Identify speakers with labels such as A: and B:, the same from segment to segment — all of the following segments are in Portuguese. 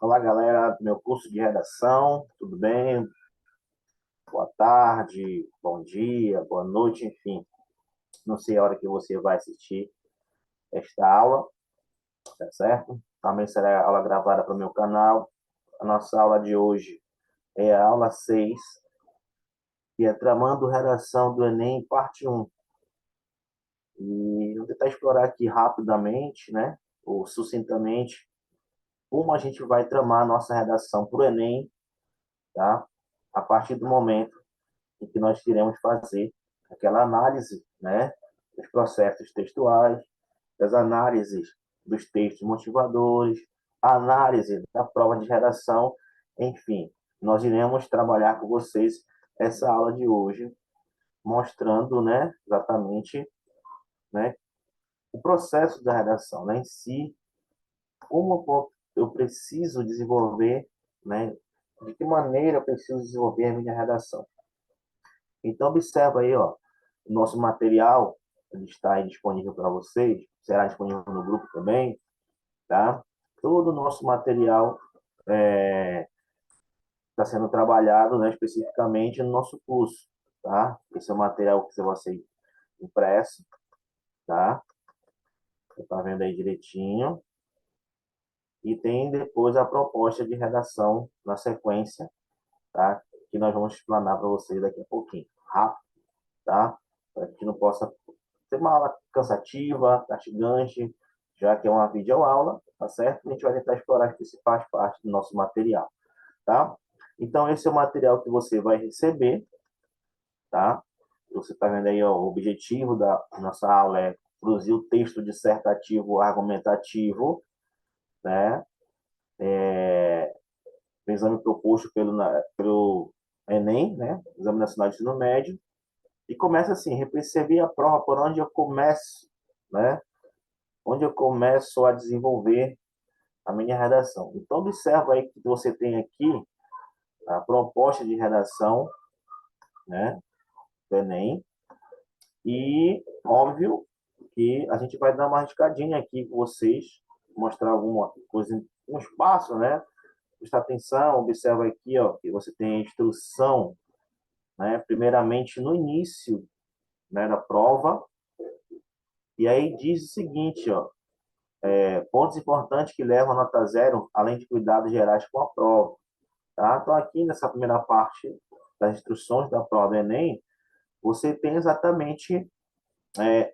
A: Olá, galera do meu curso de redação, tudo bem? Boa tarde, bom dia, boa noite, enfim. Não sei a hora que você vai assistir esta aula, tá certo? Também será aula gravada para o meu canal. A nossa aula de hoje é a aula 6, que é Tramando Redação do Enem, parte 1. E vou tentar explorar aqui rapidamente, né, ou sucintamente, como a gente vai tramar a nossa redação para o Enem, tá? A partir do momento em que nós iremos fazer aquela análise, né, dos processos textuais, das análises dos textos motivadores, a análise da prova de redação, enfim, nós iremos trabalhar com vocês essa aula de hoje, mostrando, né, exatamente, né, o processo da redação, né, em si, como eu preciso desenvolver, né, de que maneira eu preciso desenvolver a minha redação. Então, observa aí, ó, o nosso material, ele está aí disponível para vocês, será disponível no grupo também, tá? Todo o nosso material está sendo trabalhado, né, especificamente no nosso curso, tá? Esse é o material que vai ser impresso, tá? Você está vendo aí direitinho. E tem depois a proposta de redação na sequência, tá? Que nós vamos explanar para vocês daqui a pouquinho, rápido, tá? Para que não possa ser uma aula cansativa, castigante, já que é uma videoaula, tá certo? A gente vai tentar explorar as principais partes do nosso material, tá? Então, esse é o material que você vai receber, tá? Você está vendo aí, ó, o objetivo da nossa aula é produzir o texto dissertativo argumentativo, né? O exame proposto pelo Enem, né? Exame Nacional de Ensino Médio, e começa assim, perceber a prova por onde eu começo, né? Onde eu começo a desenvolver a minha redação. Então, observa aí que você tem aqui a proposta de redação, né, do Enem, e óbvio que a gente vai dar uma riscadinha aqui com vocês, mostrar alguma coisa, um espaço, né? Prestar atenção, observa aqui, ó, que você tem a instrução, né, primeiramente no início, né, da prova, e aí diz o seguinte, ó, pontos importantes que levam a nota zero, além de cuidados gerais com a prova. Tá? Então, aqui nessa primeira parte das instruções da prova do Enem, você tem exatamente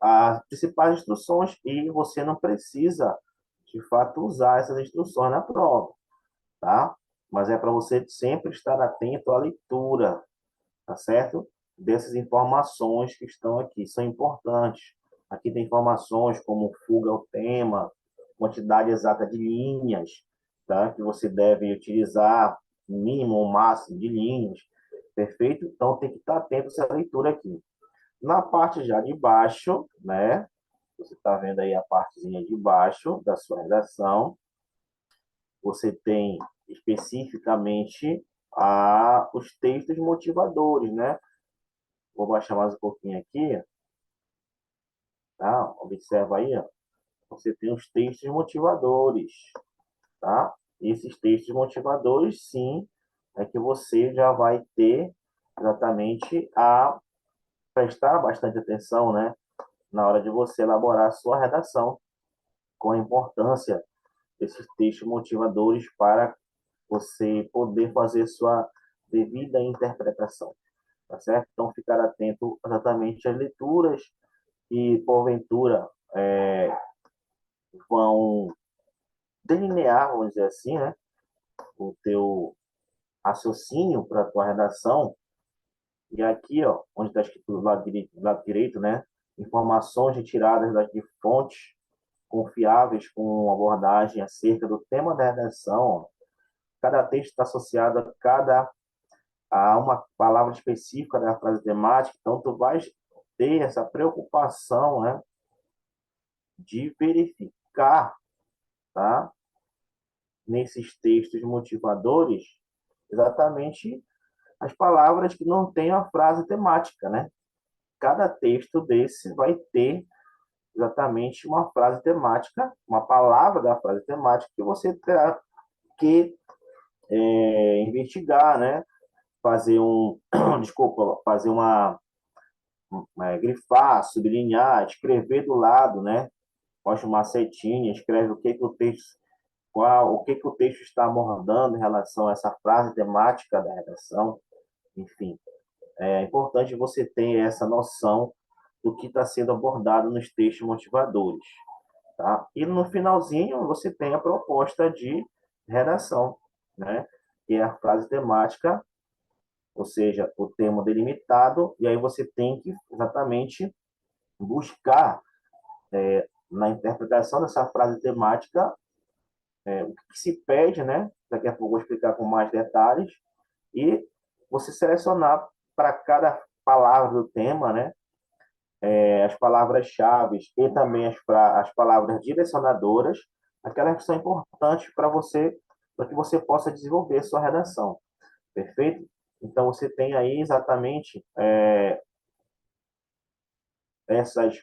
A: as principais instruções e você não precisa, de fato, usar essas instruções na prova, tá? Mas é para você sempre estar atento à leitura, tá certo? Dessas informações que estão aqui, são importantes. Aqui tem informações como fuga ao tema, quantidade exata de linhas, tá? Que você deve utilizar, mínimo ou máximo de linhas, perfeito? Então tem que estar atento a essa leitura aqui. Na parte já de baixo, né? Você está vendo aí a partezinha de baixo da sua redação. Você tem especificamente os textos motivadores, né? Vou baixar mais um pouquinho aqui, tá? Observa aí, ó. Você tem os textos motivadores, tá? Esses textos motivadores, sim, é que você já vai ter exatamente a prestar bastante atenção, né? Na hora de você elaborar a sua redação, com a importância desses textos motivadores para você poder fazer sua devida interpretação, tá certo? Então, ficar atento exatamente às leituras que, porventura, vão delinear, vamos dizer assim, né, o teu raciocínio para a tua redação. E aqui, ó, onde está escrito do lado direito, né, informações retiradas de fontes confiáveis com abordagem acerca do tema da redação. Ó. Cada texto está associado a uma palavra específica da frase temática, então tu vais ter essa preocupação, né, de verificar, tá, nesses textos motivadores, exatamente as palavras que não têm a frase temática, né? Cada texto desse vai ter exatamente uma frase temática, uma palavra da frase temática que você terá que investigar, né? Fazer desculpa, fazer grifar, sublinhar, escrever do lado, né? Mostra uma setinha, escreve o que que o texto, o que que o texto está abordando em relação a essa frase temática da redação, enfim. É importante você ter essa noção do que está sendo abordado nos textos motivadores, tá? E no finalzinho você tem a proposta de redação, né? Que é a frase temática, ou seja, o tema delimitado, e aí você tem que exatamente buscar na interpretação dessa frase temática o que se pede, né? Daqui a pouco eu vou explicar com mais detalhes, e você selecionar para cada palavra do tema, né? As palavras-chave e também as palavras direcionadoras, aquelas que são importantes para você, para que você possa desenvolver sua redação. Perfeito? Então, você tem aí exatamente essas,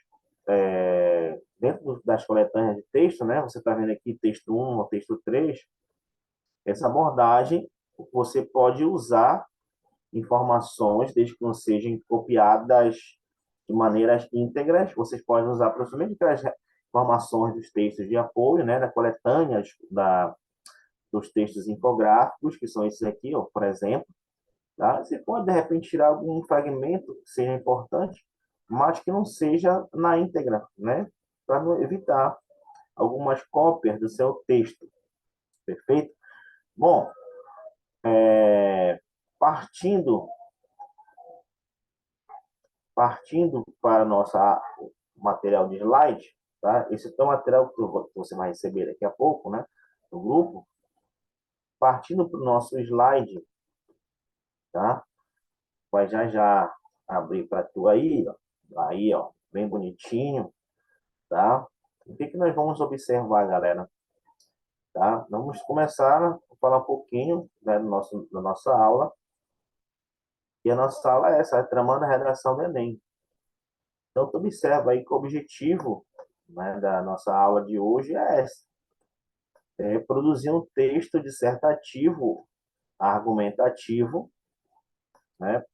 A: dentro das coletâneas de texto, né? Você está vendo aqui texto 1, texto 3, essa abordagem você pode usar informações, desde que não sejam copiadas de maneiras íntegras. Vocês podem usar principalmente aquelas informações dos textos de apoio, né, da coletânea dos textos infográficos, que são esses aqui, ó, por exemplo. Tá? Você pode, de repente, tirar algum fragmento que seja importante, mas que não seja na íntegra, né, para evitar algumas cópias do seu texto. Perfeito? Bom, partindo para nossa material de slide, tá? Esse é o material que você vai receber daqui a pouco, né, no grupo. Partindo para o nosso slide, tá? Vai já abrir para tu aí, ó, bem bonitinho, tá? O que que nós vamos observar, galera? Tá? Vamos começar a falar um pouquinho, né, da nossa aula. E a nossa aula é essa, é tramando a redação do Enem. Então, tu observa aí que o objetivo, né, da nossa aula de hoje é esse, produzir um texto dissertativo, argumentativo, né,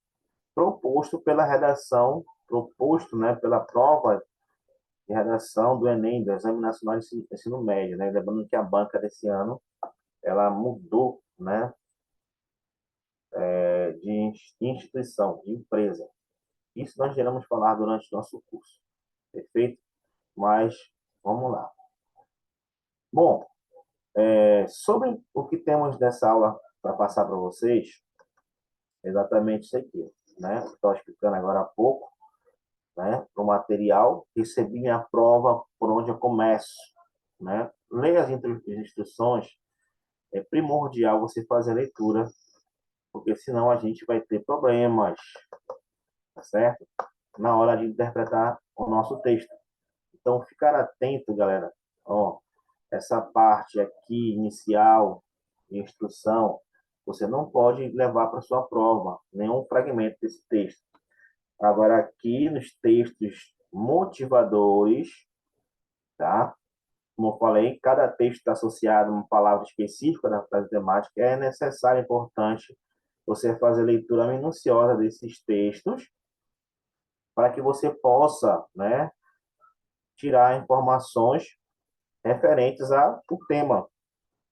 A: proposto pela redação, proposto, né, pela prova de redação do Enem, do Exame Nacional de Ensino Médio, né? Lembrando que a banca desse ano ela mudou, né, de instituição, de empresa. Isso nós iremos falar durante o nosso curso, perfeito? Mas vamos lá. Bom, sobre o que temos nessa aula para passar para vocês, é exatamente isso aqui, né? Estou explicando agora há pouco, né? O material, recebi minha prova por onde eu começo, né? Leia as instruções, é primordial você fazer a leitura, porque senão a gente vai ter problemas, tá certo? Na hora de interpretar o nosso texto. Então, ficar atento, galera. Ó, essa parte aqui inicial de instrução, você não pode levar para sua prova nenhum fragmento desse texto. Agora, aqui nos textos motivadores, tá? Como eu falei, cada texto está associado a uma palavra específica da frase temática. É necessário, importante, você fazer leitura minuciosa desses textos para que você possa, né, tirar informações referentes ao tema,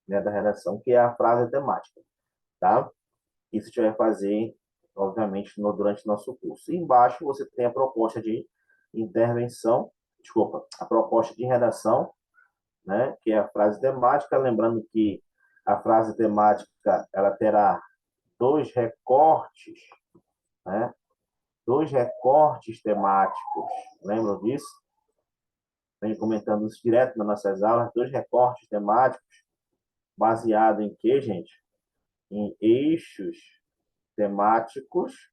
A: né, da redação, que é a frase temática, tá? Isso a gente vai fazer, obviamente, durante o nosso curso. E embaixo você tem a proposta de intervenção, desculpa, a proposta de redação, né, que é a frase temática, lembrando que a frase temática ela terá dois recortes, né, dois recortes temáticos, lembram disso? Venho comentando isso direto nas nossas aulas, dois recortes temáticos, baseado em quê, gente? Em eixos temáticos.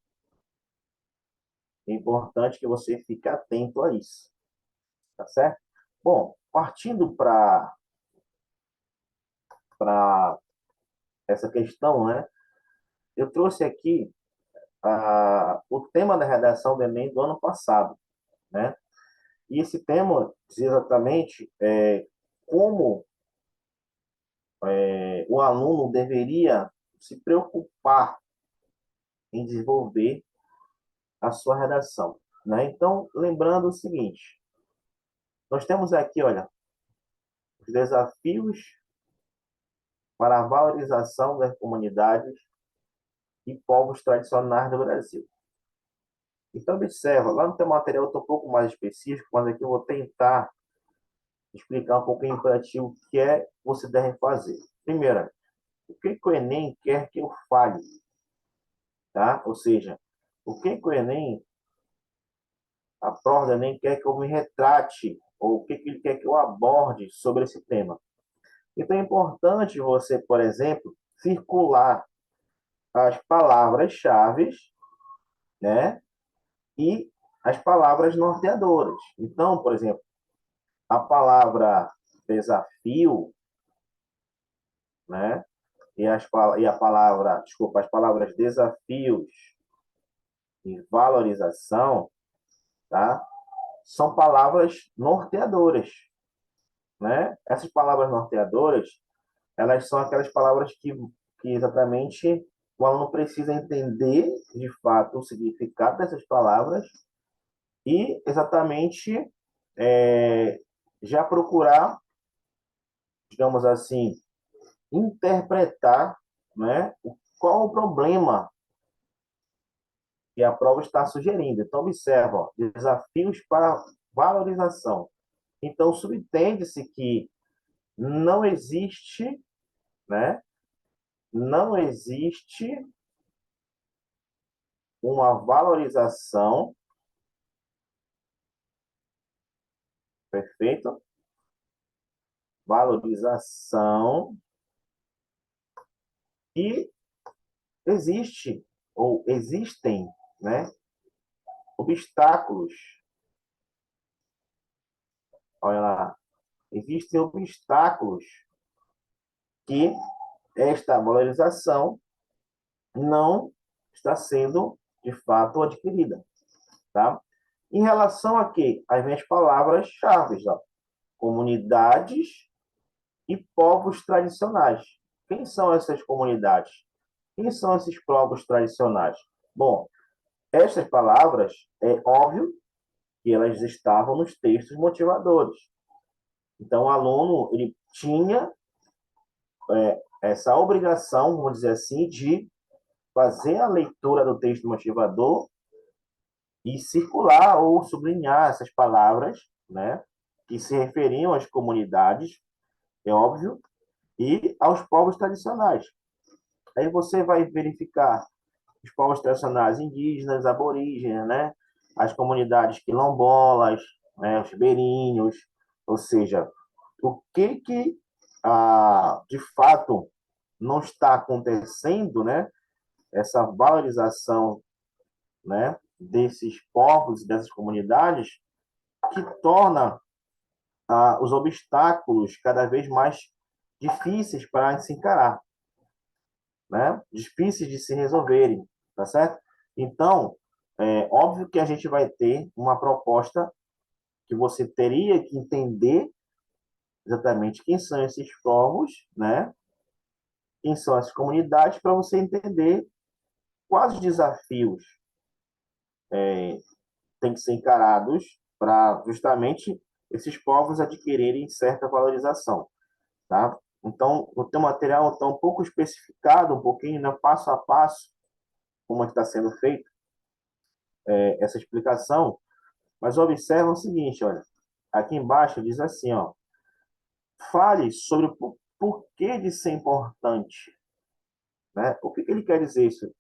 A: É importante que você fique atento a isso, tá certo? Bom, partindo para essa questão, né? Eu trouxe aqui o tema da redação do Enem do ano passado, né? E esse tema diz exatamente como o aluno deveria se preocupar em desenvolver a sua redação, né? Então, lembrando o seguinte, nós temos aqui, olha, os desafios para a valorização das comunidades e povos tradicionais do Brasil. Então, observa, lá no teu material eu estou um pouco mais específico, mas aqui eu vou tentar explicar um pouquinho para ti o que é que você deve fazer. Primeiro, o que o Enem quer que eu fale, tá? Ou seja, o que o Enem, a prova do Enem quer que eu me retrate, ou o que ele quer que eu aborde sobre esse tema. Então é importante você, por exemplo, circular as palavras-chave, né? E as palavras norteadoras. Então, por exemplo, a palavra desafio, né? E a palavra, desculpa, as palavras desafios e valorização, tá? São palavras norteadoras, né? Essas palavras norteadoras, elas são aquelas palavras que exatamente o aluno precisa entender de fato o significado dessas palavras e exatamente é, já procurar, digamos assim, interpretar, né, qual o problema que a prova está sugerindo. Então, observa, ó, desafios para valorização. Então, subentende-se que não existe, né, não existe uma valorização, perfeito? Valorização e existe ou existem, né, obstáculos. Olha lá, existem obstáculos que esta valorização não está sendo de fato adquirida, tá? Em relação a quê? As minhas palavras-chave, ó, comunidades e povos tradicionais. Quem são essas comunidades? Quem são esses povos tradicionais? Bom, essas palavras, é óbvio que elas estavam nos textos motivadores. Então, o aluno ele tinha essa obrigação, vamos dizer assim, de fazer a leitura do texto motivador e circular ou sublinhar essas palavras, né, que se referiam às comunidades, é óbvio, e aos povos tradicionais. Aí você vai verificar os povos tradicionais indígenas, aborígenes, né, as comunidades quilombolas, né, os ribeirinhos, ou seja, o que de fato não está acontecendo, né, essa valorização, né, desses povos e dessas comunidades que torna os obstáculos cada vez mais difíceis para se encarar, né? Difíceis de se resolverem, tá certo? Então, é óbvio que a gente vai ter uma proposta que você teria que entender exatamente quem são esses povos, né? Quem são as comunidades, para você entender quais os desafios têm que ser encarados para justamente esses povos adquirirem certa valorização, tá? Então, o teu material está um pouco especificado, um pouquinho, né, passo a passo, como está sendo feito essa explicação, mas observa o seguinte, olha, aqui embaixo diz assim, ó, fale sobre o porquê de ser importante, né? O que ele quer dizer isso?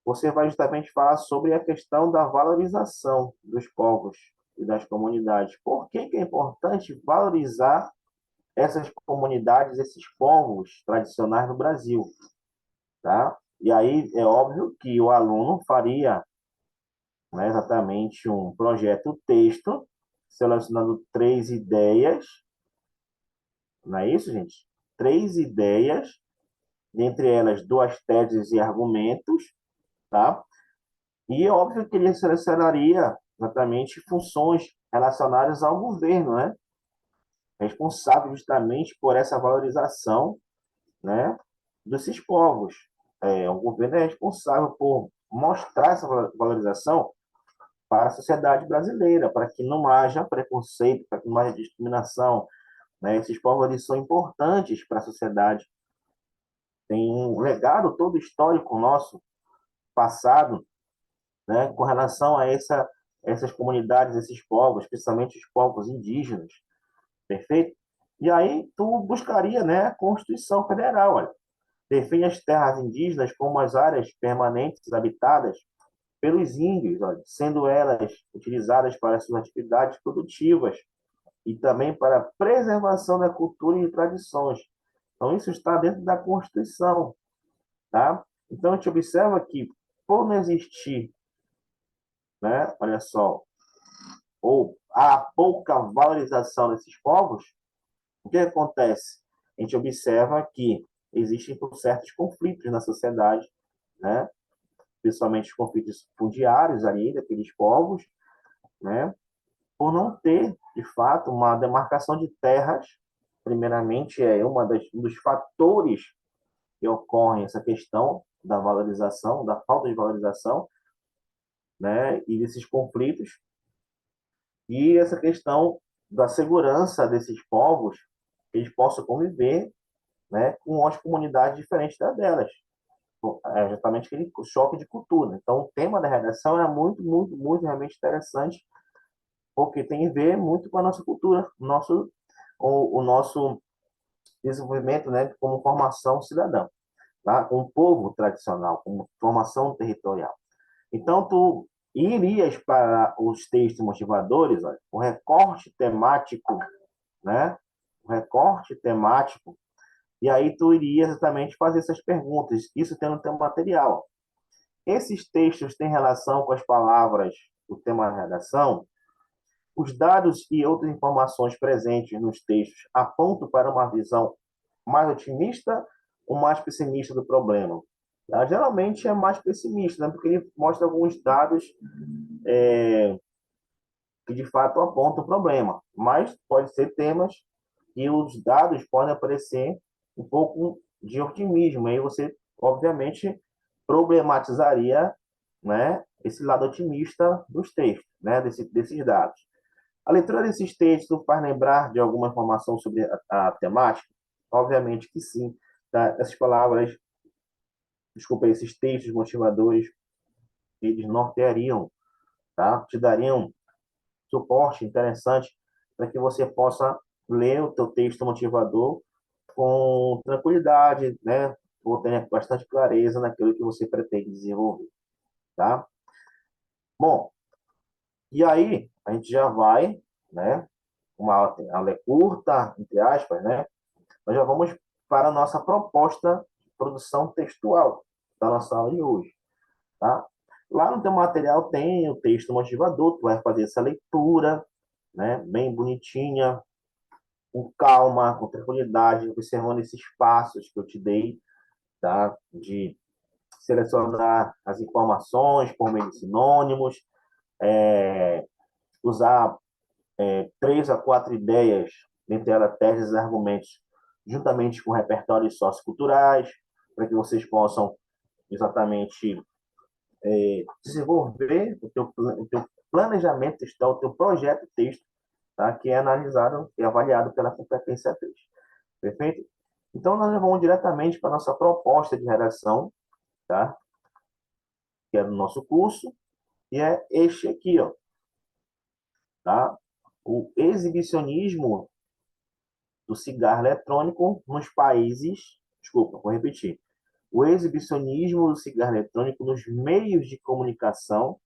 A: Você vai justamente falar sobre a questão da valorização dos povos e das comunidades. Por que é importante valorizar essas comunidades, esses povos tradicionais do Brasil, tá? E aí é óbvio que o aluno faria, né, exatamente um projeto texto, selecionando 3 ideias, não é isso, gente? 3 ideias, dentre elas 2 teses e argumentos, tá? E é óbvio que ele selecionaria exatamente funções relacionadas ao governo, né? Responsável justamente por essa valorização, né, desses povos. O governo é responsável por mostrar essa valorização para a sociedade brasileira, para que não haja preconceito, para que não haja discriminação, né? Esses povos eles são importantes para a sociedade. Tem um legado todo histórico nosso, passado, né, com relação a essas comunidades, esses povos, especialmente os povos indígenas, perfeito? E aí tu buscaria, né, a Constituição Federal, olha, define as terras indígenas como as áreas permanentes habitadas pelos índios, olha, sendo elas utilizadas para suas atividades produtivas e também para a preservação da cultura e tradições. Então, isso está dentro da Constituição, tá? Então, a gente observa que, por não existir, né, olha só, ou há pouca valorização desses povos, o que acontece? A gente observa que existem certos conflitos na sociedade, né? Principalmente os conflitos fundiários ali daqueles povos, né? Por não ter, de fato, uma demarcação de terras, primeiramente é um dos fatores que ocorrem essa questão da valorização, da falta de valorização, né? E desses conflitos, e essa questão da segurança desses povos, que eles possam conviver, né, com as comunidades diferentes da delas. É justamente aquele choque de cultura. Então, o tema da redação é muito, muito, muito realmente interessante, porque tem a ver muito com a nossa cultura, o nosso desenvolvimento, né, como formação cidadã, tá? Um povo tradicional, como formação territorial. Então, tu irias para os textos motivadores, olha, o recorte temático, né? O recorte temático, e aí tu irias exatamente fazer essas perguntas, isso tendo no teu material. Esses textos têm relação com as palavras do tema da redação? Os dados e outras informações presentes nos textos apontam para uma visão mais otimista ou mais pessimista do problema? Geralmente é mais pessimista, né? Porque ele mostra alguns dados que de fato apontam o problema, mas pode ser temas e os dados podem aparecer um pouco de otimismo. Aí você, obviamente, problematizaria, né, esse lado otimista dos textos, né, desses dados. A leitura desses textos faz lembrar de alguma informação sobre a temática? Obviamente que sim. Tá? Essas palavras, desculpa, esses textos motivadores, eles norteariam, tá? Te dariam suporte interessante para que você possa ler o teu texto motivador com tranquilidade, né? Ou tenha bastante clareza naquilo que você pretende desenvolver, tá? Bom, e aí a gente já vai, né? Uma aula é curta, entre aspas, né? Nós já vamos para a nossa proposta de produção textual da nossa aula de hoje, tá? Lá no teu material tem o texto motivador, tu vai fazer essa leitura, né? Bem bonitinha, com calma, com tranquilidade, observando esses passos que eu te dei, tá? De selecionar as informações por meio de sinônimos, usar 3 a 4 ideias, dentre elas teses e argumentos, juntamente com repertórios socioculturais, para que vocês possam exatamente desenvolver o teu planejamento textual, o teu projeto de texto, tá? Que é analisado e avaliado pela competência 3. Perfeito? Então, nós vamos diretamente para a nossa proposta de redação, tá? Que é do nosso curso, e é este aqui, ó, tá? O exibicionismo do cigarro eletrônico nos países. Desculpa, vou repetir. O exibicionismo do cigarro eletrônico nos meios de comunicação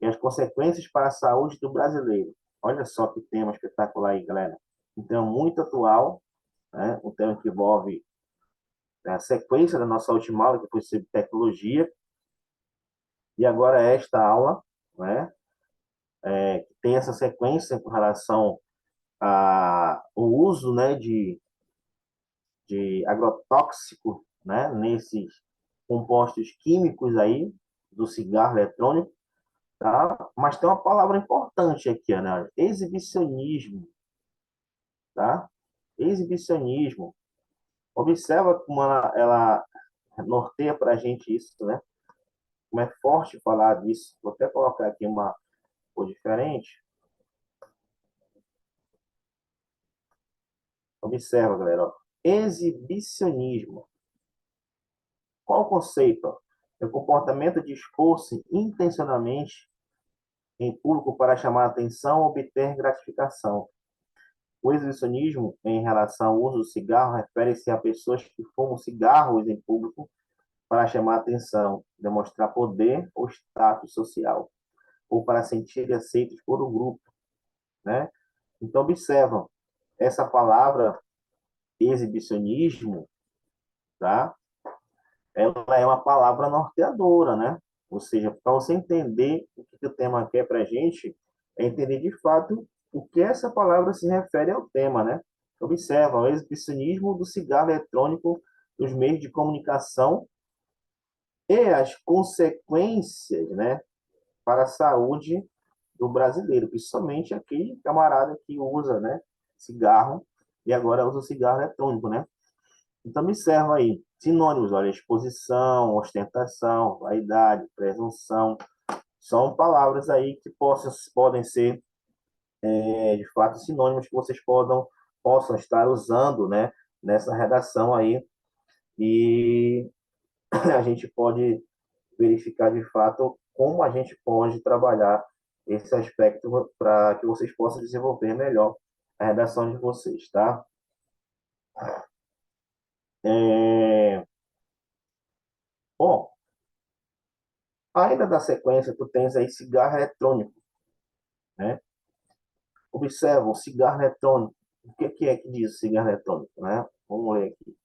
A: e as consequências para a saúde do brasileiro. Olha só que tema espetacular aí, galera. Um tema muito atual, né? Um tema que envolve a sequência da nossa última aula, que foi sobre tecnologia, e agora esta aula, né? Que tem essa sequência com relação ao uso, né, de agrotóxico, né, nesses compostos químicos aí do cigarro eletrônico, tá? Mas tem uma palavra importante aqui, né? Exibicionismo, tá? Exibicionismo. Observa como ela norteia para a gente isso, né? Como é forte falar disso. Vou até colocar aqui uma cor diferente. Observa, galera. Ó. Exibicionismo. Qual o conceito? Ó? É o comportamento de expor-se intencionalmente em público para chamar atenção ou obter gratificação. O exibicionismo, em relação ao uso do cigarro, refere-se a pessoas que fumam cigarros em público para chamar atenção, demonstrar poder ou status social, ou para sentir aceitos por um grupo, né? Então, observam, essa palavra exibicionismo, tá? Ela é uma palavra norteadora, né? Ou seja, para você entender o que o tema quer para a gente, é entender de fato o que essa palavra se refere ao tema, né? Observa, o exibicionismo do cigarro eletrônico nos meios de comunicação e as consequências, né, para a saúde do brasileiro, principalmente aquele camarada que usa, né, cigarro e agora usa o cigarro eletrônico, né? Então, observa aí. Sinônimos, olha, exposição, ostentação, vaidade, presunção. São palavras aí que podem ser, de fato, sinônimos que vocês possam estar usando, né, nessa redação aí. E a gente pode verificar, de fato, como a gente pode trabalhar esse aspecto para que vocês possam desenvolver melhor a redação de vocês, tá? É... Bom, ainda da sequência, tu tens aí cigarro eletrônico, né? Observa, o cigarro eletrônico. O que é que diz o cigarro eletrônico, né? Vamos ler aqui.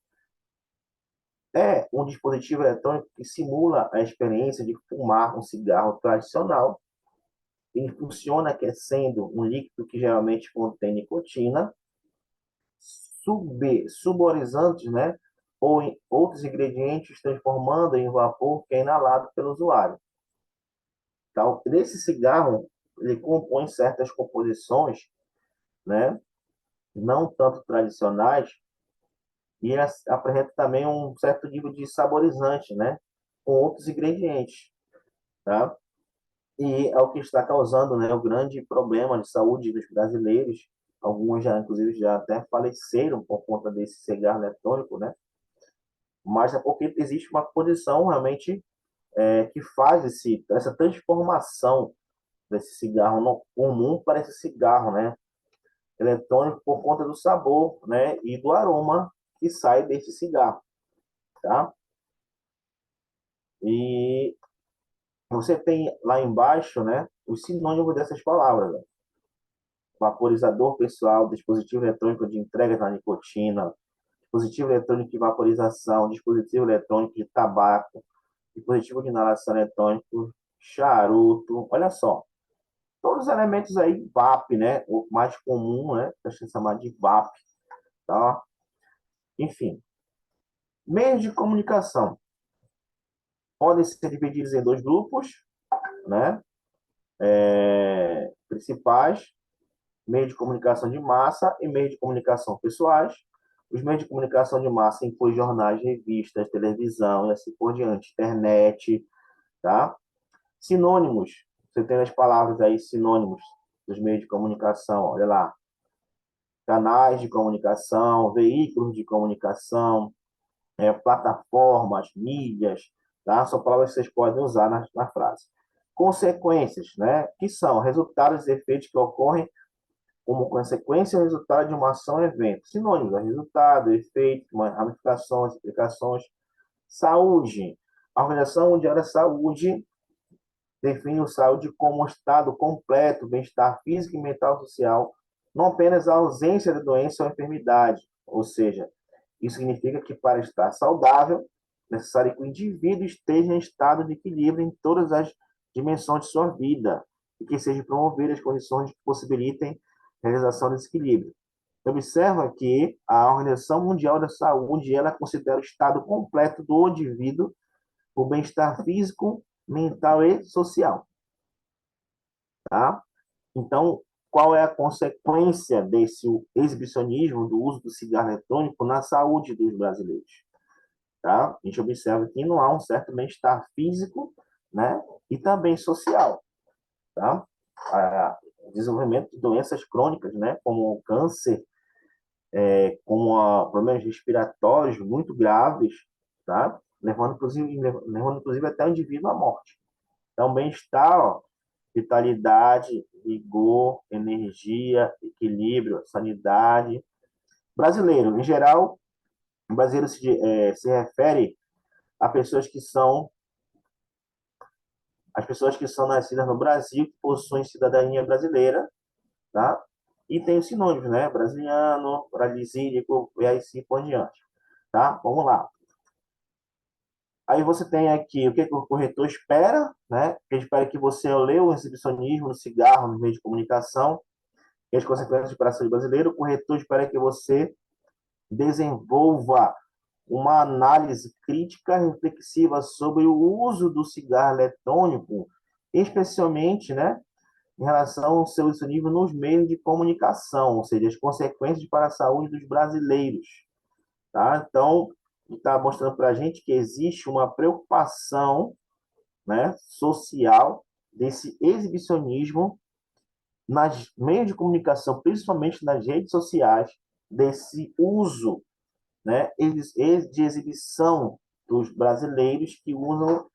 A: É um dispositivo eletrônico que simula a experiência de fumar um cigarro tradicional. Ele funciona aquecendo um líquido que geralmente contém nicotina, suborizantes, né? Ou em outros ingredientes, transformando em vapor que é inalado pelo usuário. Então, esse cigarro, ele compõe certas composições, né? Não tanto tradicionais, e apresenta também um certo nível de saborizante, né? Com outros ingredientes, tá? E é o que está causando, né, o grande problema de saúde dos brasileiros. Alguns já, inclusive, já até faleceram por conta desse cigarro eletrônico, né? Mas é porque existe uma condição realmente que faz essa transformação desse cigarro comum para esse cigarro, né, eletrônico por conta do sabor, né, e do aroma que sai desse cigarro, tá? E você tem lá embaixo, né, os sinônimos dessas palavras, né? Vaporizador pessoal, dispositivo eletrônico de entrega da nicotina, dispositivo eletrônico de vaporização, dispositivo eletrônico de tabaco, dispositivo de inalação eletrônico, charuto, olha só. Todos os elementos aí, VAP, né? O mais comum, né? A gente chama de VAP, tá? Enfim, meios de comunicação podem ser divididos em dois grupos, né? Principais, meio de comunicação de massa e meio de comunicação pessoais. Os meios de comunicação de massa incluem jornais, revistas, televisão e assim por diante, internet, tá? Sinônimos, você tem as palavras aí, sinônimos dos meios de comunicação, olha lá. Canais de comunicação, veículos de comunicação, plataformas, mídias, tá? São palavras que vocês podem usar na frase. Consequências, né? Que são resultados e efeitos que ocorrem como consequência ou resultado de uma ação ou evento. Sinônimos, resultado, efeito, ramificações, implicações. Saúde. A Organização Mundial da Saúde define o saúde como um estado completo, bem-estar físico e mental social, não apenas a ausência de doença ou enfermidade. Ou seja, isso significa que para estar saudável, é necessário que o indivíduo esteja em estado de equilíbrio em todas as dimensões de sua vida e que sejam promovidas condições que possibilitem a realização desse equilíbrio. Observa que a Organização Mundial da Saúde ela considera o estado completo do indivíduo, o bem-estar físico, mental e social, tá? Então, qual é a consequência desse exibicionismo do uso do cigarro eletrônico na saúde dos brasileiros. Tá? A gente observa que não há um certo bem-estar físico, né, e também social. Tá? O desenvolvimento de doenças crônicas, né, como o câncer, como problemas respiratórios muito graves, tá? Levando inclusive até o indivíduo à morte. Então, bem-estar, ó, vitalidade, vigor, energia, equilíbrio, sanidade. Brasileiro, em geral, o brasileiro se refere a pessoas que são as pessoas que são nascidas no Brasil, que possuem cidadania brasileira, tá? E tem os sinônimos, né? Brasiliano, brasílico, e aí sim por diante, tá? Vamos lá. Aí você tem aqui o que o corretor espera, né? Ele espera que você leia o exibicionismo no cigarro, no meio de comunicação, e as consequências para a saúde brasileira. O corretor espera que você desenvolva uma análise crítica reflexiva sobre o uso do cigarro eletrônico, especialmente, né, em relação ao seu nível nos meios de comunicação, ou seja, as consequências para a saúde dos brasileiros. Tá? Então, está mostrando para a gente que existe uma preocupação, né, social desse exibicionismo nas meios de comunicação, principalmente nas redes sociais, desse uso, né, de exibição dos brasileiros que usam,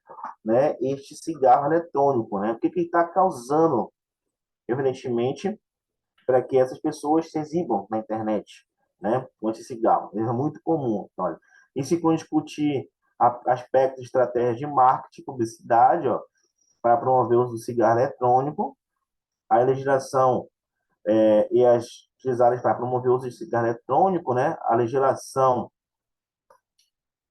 A: né, este cigarro eletrônico. Né? O que ele está causando, evidentemente, para que essas pessoas se exibam na internet, né, com esse cigarro. É muito comum. Olha. E se for discutir aspectos de estratégia de marketing, publicidade, ó, para promover o uso do cigarro eletrônico, a legislação e as utilizadas para promover o uso de cigarro eletrônico, né, a legislação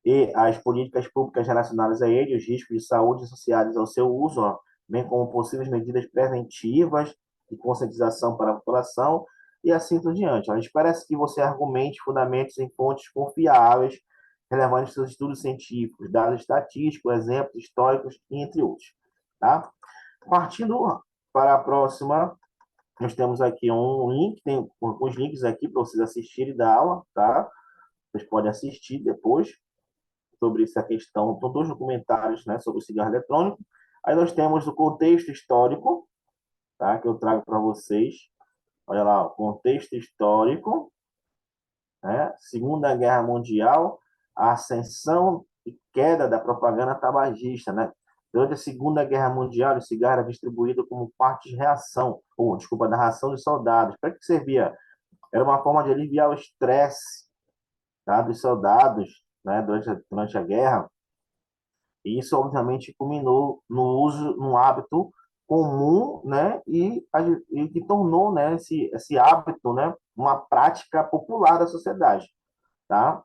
A: e as políticas públicas relacionadas a ele, os riscos de saúde associados ao seu uso, ó, bem como possíveis medidas preventivas de conscientização para a população e assim por diante. A gente parece que você argumente fundamentos em fontes confiáveis, relevantes seus estudos científicos, dados estatísticos, exemplos históricos, entre outros. Tá? Partindo para a próxima, nós temos aqui um link, tem uns links aqui para vocês assistirem da aula, tá? Vocês podem assistir depois sobre essa questão, são dois documentários, né, sobre o cigarro eletrônico. Aí nós temos o contexto histórico, tá, que eu trago para vocês. Olha lá, o contexto histórico, né, Segunda Guerra Mundial, a ascensão e queda da propaganda tabagista, né? Durante a Segunda Guerra Mundial, o cigarro era distribuído como parte de reação, ou, desculpa, da ração de soldados. Para que servia? Era uma forma de aliviar o estresse, tá, dos soldados, né, durante a guerra. E isso, obviamente, culminou no uso, num hábito comum, né, e que tornou, né, esse hábito, né, uma prática popular da sociedade, tá?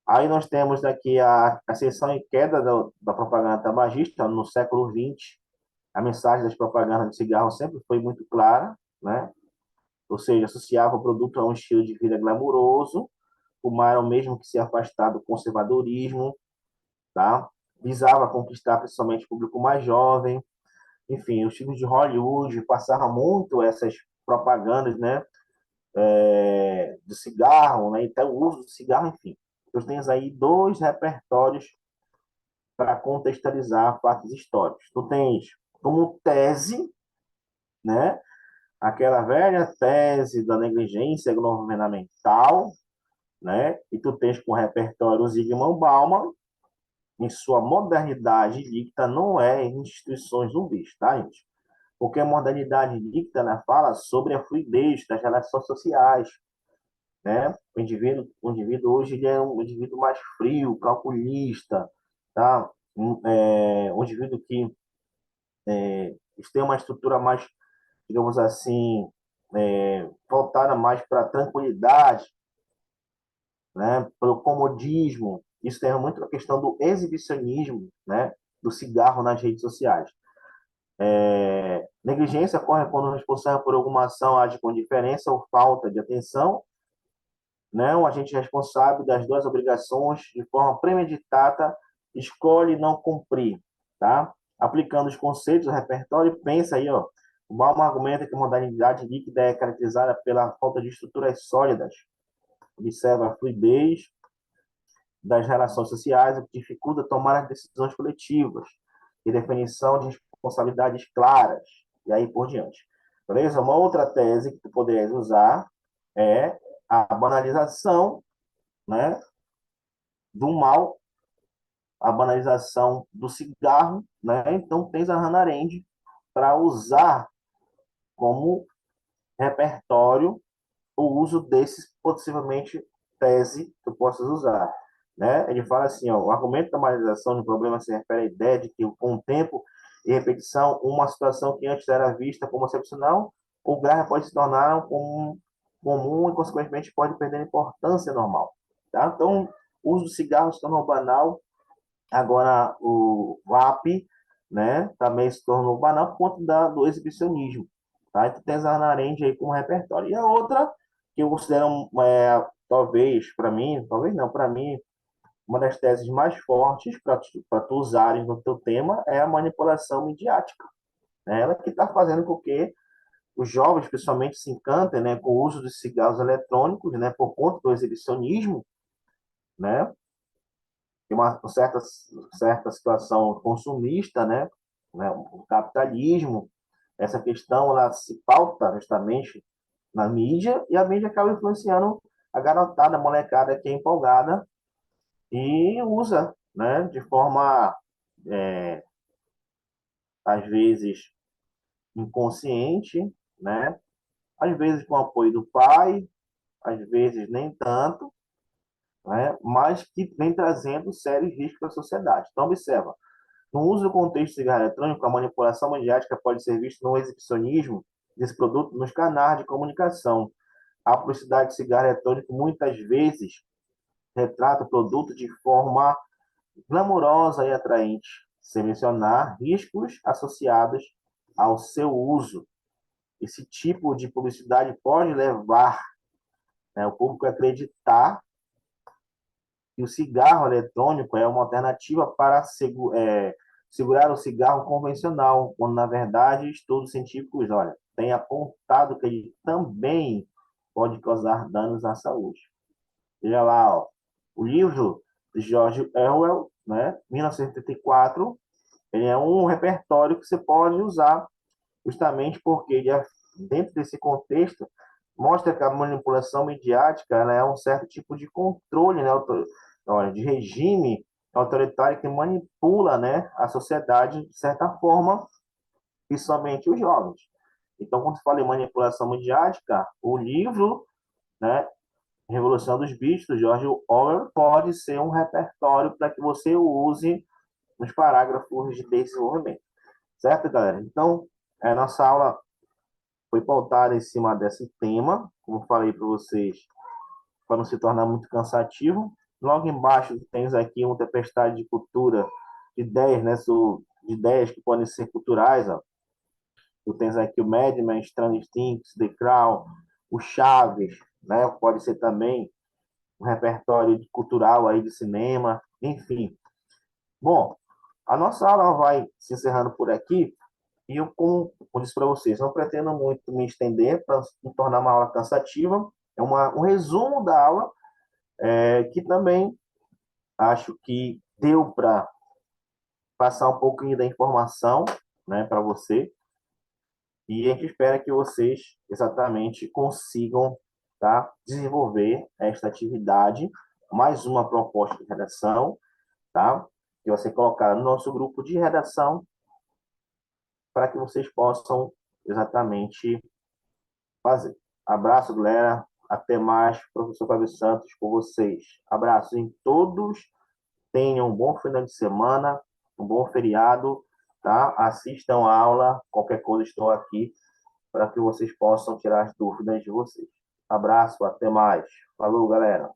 A: Aí nós temos aqui a ascensão e queda da propaganda tabagista no século XX. A mensagem das propagandas de cigarro sempre foi muito clara, né? Ou seja, associava o produto a um estilo de vida glamuroso, fumar o mesmo que se afastar do conservadorismo, tá? Visava conquistar principalmente o público mais jovem. Enfim, os filmes de Hollywood passaram muito essas propagandas, né, do cigarro, né, até o uso do cigarro, enfim. Eu tenho aí dois repertórios para contextualizar fatos históricos. Tu tens como tese, né, aquela velha tese da negligência governamental, né, e tu tens com o repertório Zygmunt Bauman, em sua modernidade líquida, não é em instituições zumbis, tá, gente? Porque a modernidade líquida, né, fala sobre a fluidez das relações sociais, né? O indivíduo hoje ele é um indivíduo mais frio, calculista, tá? Um indivíduo que tem uma estrutura mais, digamos assim, voltada mais para a tranquilidade, né? Para o comodismo. Isso tem muito a questão do exibicionismo, né? Do cigarro nas redes sociais. Negligência ocorre quando o responsável por alguma ação age com indiferença ou falta de atenção, né? O agente responsável das duas obrigações de forma premeditada escolhe não cumprir, tá? Aplicando os conceitos do repertório, pensa aí, ó, O Bauman argumenta que a modernidade líquida é caracterizada pela falta de estruturas sólidas. Observa a fluidez das relações sociais, o que dificulta tomar as decisões coletivas e definição de responsabilidades claras, e aí por diante. Beleza? Uma outra tese que tu poderias usar é a banalização, né, do mal, a banalização do cigarro, né? Então tens a Hannah Arendt para usar como repertório o uso desses possivelmente tese que tu possas usar, né? Ele fala assim, ó, o argumento da banalização do problema se refere à ideia de que com o tempo e repetição, uma situação que antes era vista como excepcional ou grave pode se tornar comum e consequentemente pode perder a importância normal, tá? Então, o uso do cigarro se tornou banal. Agora, o VAP, né, também se tornou banal por conta do exibicionismo. Tá? Então, tem a Hannah Arendt aí como repertório. E a outra, que eu considero, talvez, para mim, talvez não, para mim, uma das teses mais fortes para tu usares no teu tema é a manipulação midiática. Né? Ela que está fazendo com que os jovens, principalmente, se encantem, né, com o uso dos cigarros eletrônicos, né, por conta do exibicionismo, né? Tem uma certa situação consumista, né, o capitalismo, essa questão ela se pauta justamente na mídia e a mídia acaba influenciando a garotada, a molecada que é empolgada e usa, né, de forma, é, às vezes, inconsciente, né, às vezes com o apoio do pai, às vezes nem tanto, né, mas que vem trazendo sérios riscos para a sociedade. Então, observa, no uso do contexto de cigarro eletrônico, a manipulação mediática pode ser vista no exibicionismo desse produto nos canais de comunicação. A publicidade de cigarro eletrônico muitas vezes retrata o produto de forma glamourosa e atraente, sem mencionar riscos associados ao seu uso. Esse tipo de publicidade pode levar, né, o público a acreditar que o cigarro eletrônico é uma alternativa para segurar o cigarro convencional, quando, na verdade, estudos científicos, olha, têm apontado que ele também pode causar danos à saúde. Veja lá, ó, o livro de George Orwell, né, 1984, ele é um repertório que você pode usar justamente porque ele dentro desse contexto mostra que a manipulação midiática ela é um certo tipo de controle, né, de regime autoritário que manipula, né, a sociedade de certa forma, e somente os jovens. Então, quando se fala em manipulação midiática, o livro, né, Revolução dos Bichos, do George Orwell, pode ser um repertório para que você o use nos parágrafos de desenvolvimento. Certo, galera? Então, a nossa aula foi pautada em cima desse tema, como falei para vocês, para não se tornar muito cansativo. Logo embaixo tens aqui uma tempestade de cultura, de ideias, né, de ideias que podem ser culturais. Ó. Tu tens aqui o Mad Men, Stranger Things, The Crown, o Chaves, né, pode ser também um repertório cultural aí de cinema, enfim. Bom, a nossa aula vai se encerrando por aqui. E eu, como disse para vocês, não pretendo muito me estender para não tornar uma aula cansativa. É um resumo da aula, que também acho que deu para passar um pouquinho da informação, né, para você. E a gente espera que vocês exatamente consigam, tá, desenvolver esta atividade, mais uma proposta de redação, tá, que você colocar no nosso grupo de redação para que vocês possam exatamente fazer. Abraço, galera. Até mais. Professor Fábio Santos com vocês. Abraços em todos. Tenham um bom final de semana, um bom feriado, tá? Assistam a aula. Qualquer coisa, estou aqui para que vocês possam tirar as dúvidas de vocês. Abraço, até mais. Falou, galera.